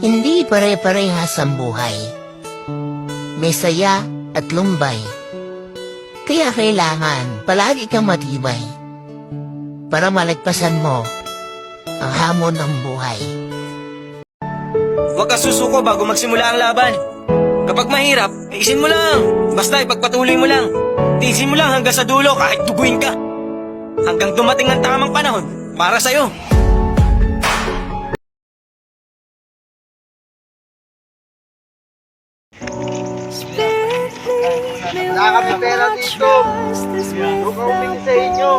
Hindi pare-parehas ang buhay. May saya at lumbay. Kaya kailangan palagi kang matibay para malagpasan mo ang hamon ng buhay. Huwag ka susuko bago magsimula ang laban. Kapag mahirap, tiisin mo lang. Basta ipagpatuloy mo lang. Tiisin mo lang hanggang sa dulo kahit duguin ka. Hanggang dumating ang tamang panahon para sa'yo. Wala kami pera dito. Huwag ka humingi sa inyo.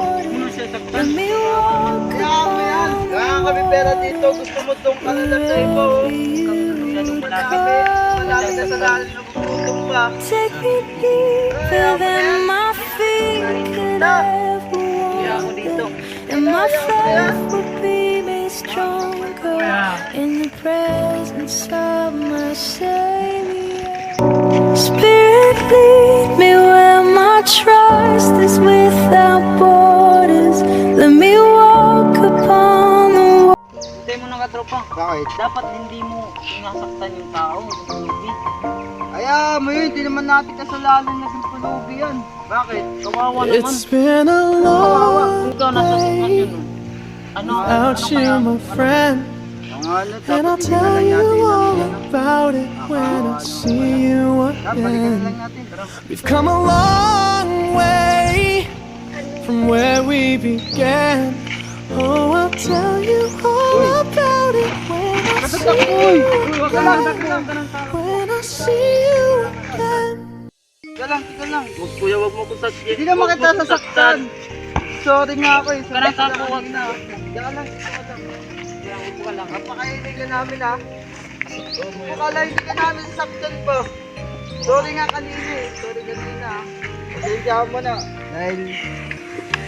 Wala kami pera dito. Gusto mo doon ka na lang sa iba. Malaki na sa lalim na bubutong pa. Take me deeper than my feet could ever walk, and my faith will be made stronger in the presence of my Savior. Spirit, lead me where my trust is without borders. Let me walk upon the water. Hintay mo ng katropa. Bakit? Dapat hindi mo sinasaktan yung tao. Pulubi. Ayaw mo yun. Hindi naman natin kasalanan na sa pulubi yan. Bakit? Kawawa naman. It's been a long Kung ikaw nasa sitwasyon nun. without you, my friend. And I'll tell you all about it when I see you again. We've come a long way from where we began. Oh, I'll tell you all about it when I see you again. When I see you again. Tika lang. Huwag kuya, huwag mo kong sakyan. Hindi naman kita sasaktan. Sorry nga ako eh. Karang tapo, huwag na. Tika lang. Napakahilig ka namin ha. Akala hindi ka namin sasaktan pa. Sorry nga kanina eh. Sorry kanina ha. Pasensya mo na. Dahil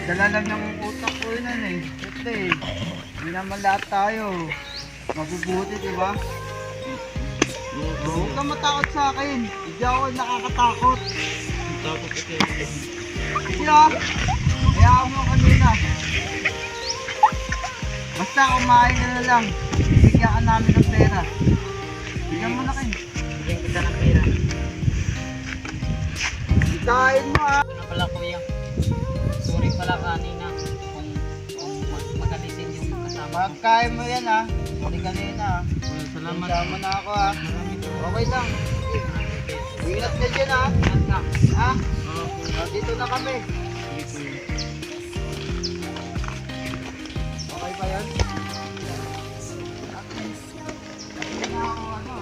dala lang ng utak ko yun eh. Ito eh. Hindi naman lahat tayo mabubuti, di ba? Huwag kang matakot sa akin. Hindi ako nakakatakot. Sige ha. Hayaan mo kanina. Basta kumain ka na lang. Bigyan ka namin ng pera. Bigyan mo na kayo. Bigyan kita ng pera. Kain mo ha. Ano pala kuya? Sorry pala kanina kung magalitin yung kasama ko. Pagkain mo yan ha. Sorry kanina ha. Salamat. Sama na ako ha. Okay lang. Ingat ka dyan ha. Ingat ka. Ha? Dito na kami. Okay ba yan? At least, hindi na ako ano.